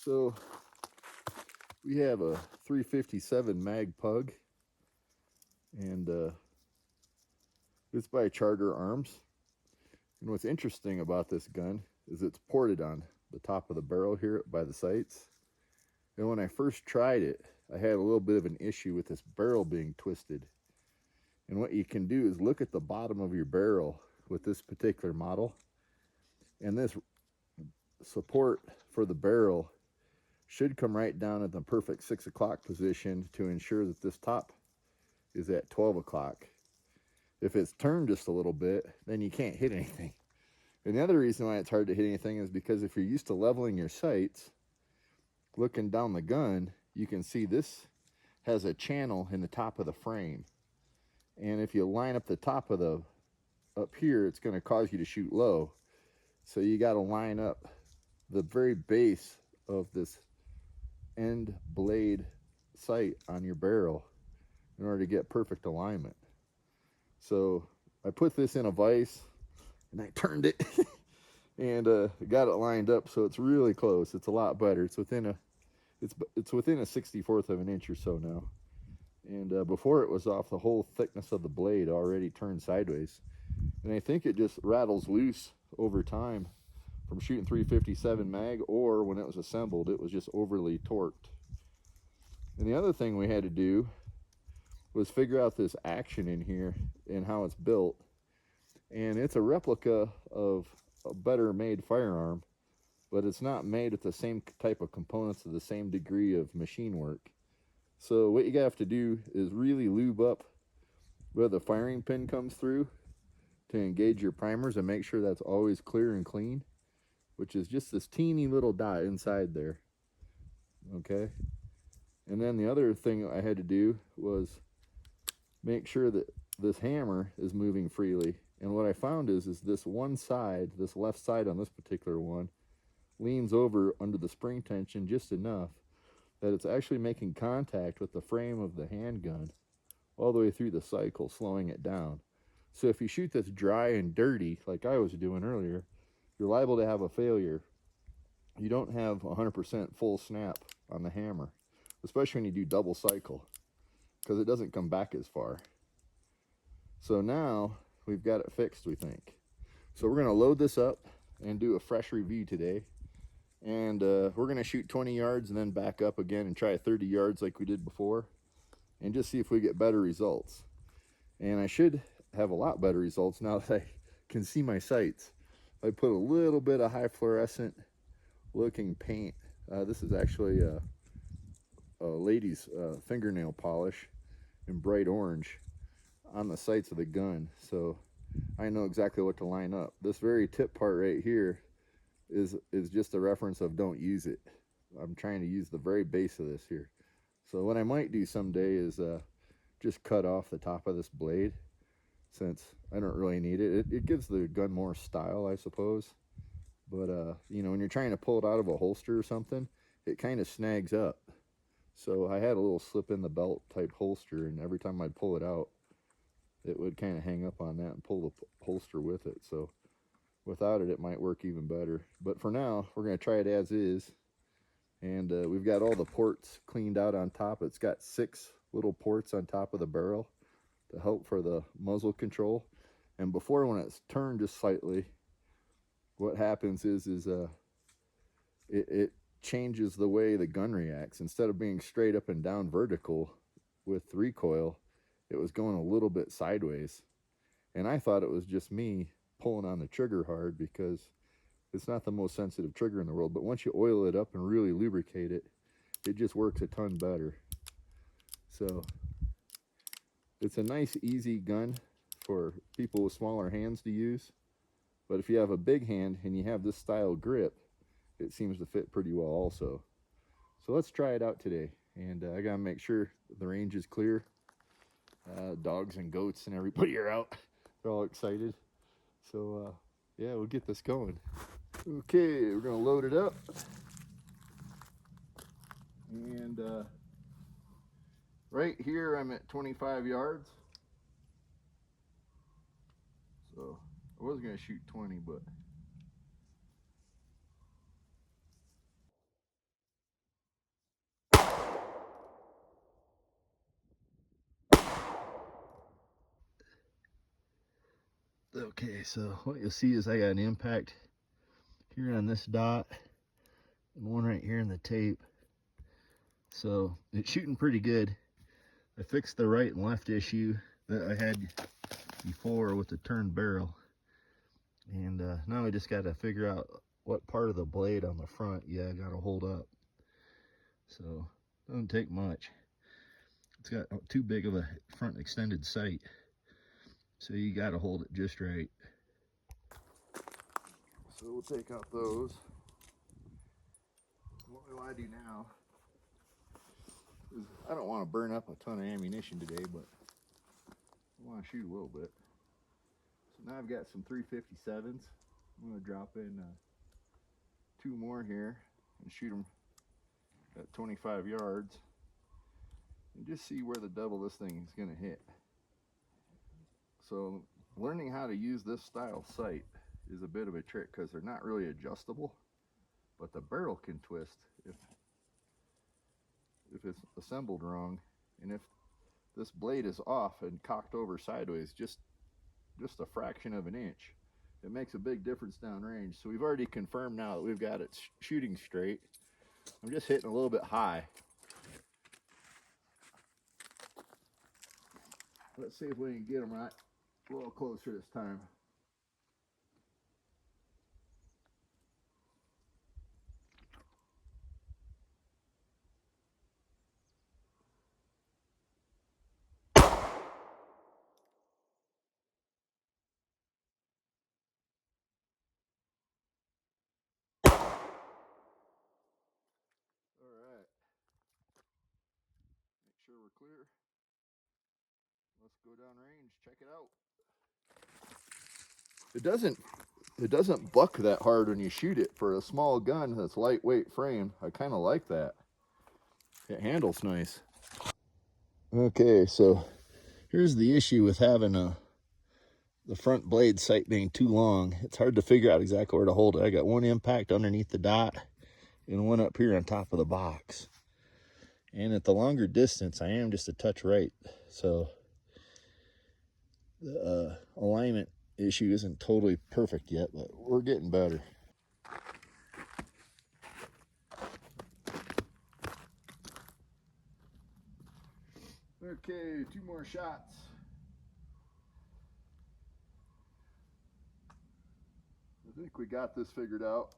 So we have a 357 mag PUG, and it's by Charter Arms. And what's interesting about this gun is it's ported on the top of the barrel here by the sights. And when I first tried it, I had a little bit of an issue with this barrel being twisted. And what you can do is look at the bottom of your barrel with this particular model, and this support for the barrel should come right down at the perfect 6 o'clock position to ensure that this top is at 12 o'clock. If it's turned just a little bit, then you can't hit anything. And the other reason why it's hard to hit anything is because if you're used to leveling your sights, looking down the gun, you can see this has a channel in the top of the frame. And if you line up the top of the, up here, it's going to cause you to shoot low. So you got to line up the very base of this end blade sight on your barrel in order to get perfect alignment. So I put this in a vise and I turned it and got it lined up so it's really close. It's a lot better. It's within a it's within a 64th of an inch or so now. And before it was off the whole thickness of the blade already turned sideways. And I think it just rattles loose over time from shooting 357 mag, or when it was assembled, it was just overly torqued. And the other thing we had to do was figure out this action in here and how it's built. And it's a replica of a better made firearm, but it's not made with the same type of components of the same degree of machine work. So what you have to do is really lube up where the firing pin comes through to engage your primers and make sure that's always clear and clean, which is just this teeny little dot inside there. Okay. And then the other thing I had to do was make sure that this hammer is moving freely. And what I found is this one side, this left side on this particular one, leans over under the spring tension just enough that it's actually making contact with the frame of the handgun all the way through the cycle, slowing it down. So if you shoot this dry and dirty, like I was doing earlier, you're liable to have a failure. You don't have 100% full snap on the hammer, especially when you do double cycle, because it doesn't come back as far. So now we've got it fixed, we think. So we're going to load this up and do a fresh review today. And we're going to shoot 20 yards and then back up again and try 30 yards like we did before, and just see if we get better results. And I should have a lot better results now that I can see my sights. I put a little bit of high fluorescent looking paint. This is actually a lady's fingernail polish in bright orange on the sights of the gun, so I know exactly what to line up. This very tip part right here is just a reference of don't use it. I'm trying to use the very base of this here. So what I might do someday is just cut off the top of this blade, since I don't really need it. It gives the gun more style, I suppose. But you know, when you're trying to pull it out of a holster or something, it kind of snags up. So I had a little slip in the belt type holster, and every time I'd pull it out, it would kind of hang up on that and pull the holster with it. So without it, it might work even better. But for now, we're going to try it as is. And we've got all the ports cleaned out on top. It's got 6 little ports on top of the barrel to help for the muzzle control. And before, when it's turned just slightly, what happens is it changes the way the gun reacts. Instead of being straight up and down vertical with recoil, it was going a little bit sideways. And I thought it was just me pulling on the trigger hard, because it's not the most sensitive trigger in the world. But once you oil it up and really lubricate it, it just works a ton better. So it's a nice, easy gun for people with smaller hands to use. But if you have a big hand and you have this style grip, it seems to fit pretty well also. So let's try it out today. And I gotta make sure the range is clear. Dogs and goats and everybody are out. They're all excited. So yeah, we'll get this going. Okay, we're gonna load it up. And right here I'm at 25 yards. So I was gonna shoot 20, but Okay, so what you'll see is I got an impact here on this dot and one right here in the tape. So it's shooting pretty good. I fixed the right and left issue that I had before with the turned barrel. And now I just got to figure out what part of the blade on the front, I got to hold up. So it doesn't take much. It's got too big of a front extended sight. So you got to hold it just right. So we'll take out those. What will I do now? I don't want to burn up a ton of ammunition today, but I want to shoot a little bit. So now I've got some 357s. I'm going to drop in 2 more here and shoot them at 25 yards and just see where the devil this thing is going to hit. So learning how to use this style sight is a bit of a trick because they're not really adjustable, but the barrel can twist if it's assembled wrong, and if this blade is off and cocked over sideways just a fraction of an inch, it makes a big difference downrange. So we've already confirmed now that we've got it shooting straight. I'm just hitting a little bit high. Let's see if we can get them right a little closer this time. All right. Make sure we're clear. Let's go down range, check it out. It doesn't buck that hard when you shoot it. For a small gun that's lightweight frame, I kind of like that. It handles nice. Okay, so here's the issue with having the front blade sight being too long. It's hard to figure out exactly where to hold it. I got one impact underneath the dot and one up here on top of the box. And at the longer distance, I am just a touch right. So the alignment issue isn't totally perfect yet, but we're getting better. Okay, 2 more shots. I think we got this figured out.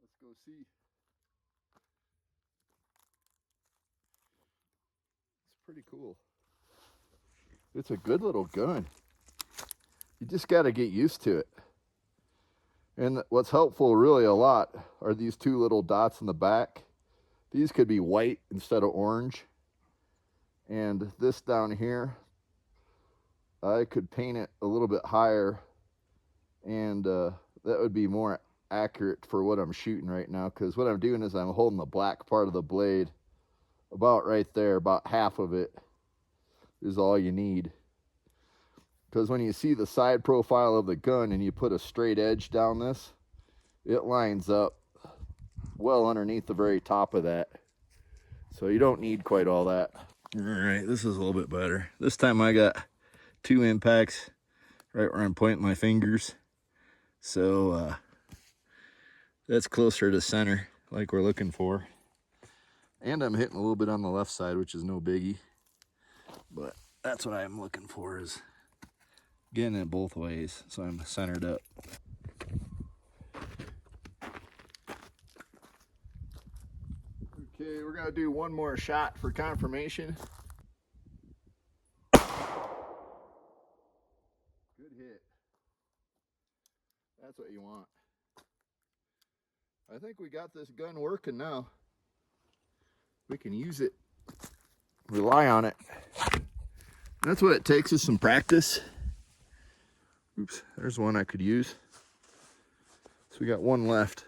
Let's go see. It's pretty cool. It's a good little gun. You just got to get used to it. And what's helpful really a lot are these 2 little dots in the back. These could be white instead of orange. And this down here, I could paint it a little bit higher, and that would be more accurate for what I'm shooting right now, because what I'm doing is I'm holding the black part of the blade about right there. About half of it is all you need, because when you see the side profile of the gun and you put a straight edge down this, it lines up well underneath the very top of that, so you don't need quite all that. All right, this is a little bit better. This time I got 2 impacts right where I'm pointing my fingers, so that's closer to center like we're looking for. And I'm hitting a little bit on the left side, which is no biggie, but that's what I'm looking for, is getting it both ways so I'm centered up. Okay, we're gonna do 1 more shot for confirmation. Good hit. That's what you want. I think we got this gun working now. We can use it, rely on it. That's what it takes, is some practice. Oops, there's one I could use. So we got one left.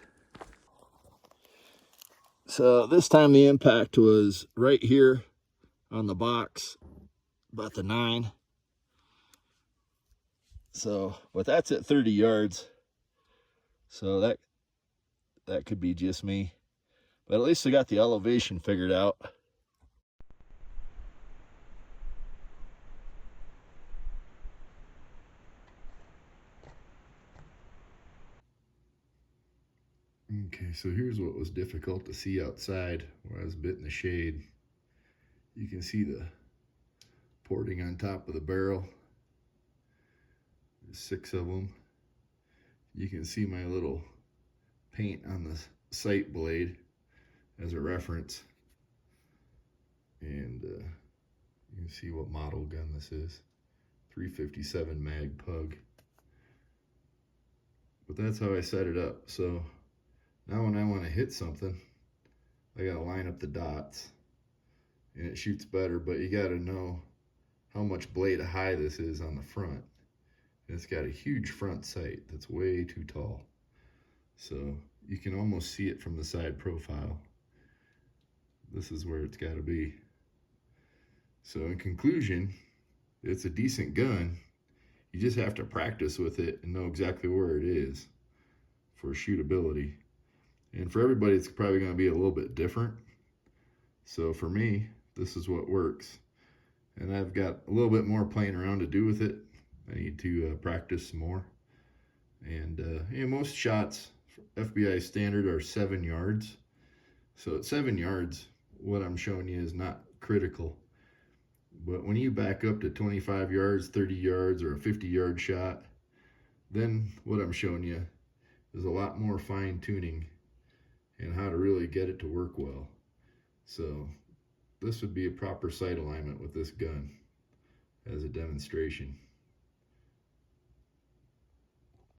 So this time the impact was right here on the box, about the 9. So, but that's at 30 yards. So that could be just me. But at least I got the elevation figured out. Okay, so here's what was difficult to see outside where I was a bit in the shade. You can see the porting on top of the barrel. There's 6 of them. You can see my little paint on the sight blade as a reference. And you can see what model gun this is. 357 mag PUG. But that's how I set it up. So now when I want to hit something, I gotta line up the dots and it shoots better, but you gotta know how much blade high this is on the front. And it's got a huge front sight that's way too tall. So you can almost see it from the side profile. This is where it's gotta be. So in conclusion, it's a decent gun. You just have to practice with it and know exactly where it is for shootability. And for everybody, it's probably going to be a little bit different. So for me, this is what works. And I've got a little bit more playing around to do with it. I need to practice some more. And most shots, FBI standard, are 7 yards. So at 7 yards, what I'm showing you is not critical. But when you back up to 25 yards, 30 yards, or a 50-yard shot, then what I'm showing you is a lot more fine tuning and how to really get it to work well. So this would be a proper sight alignment with this gun as a demonstration.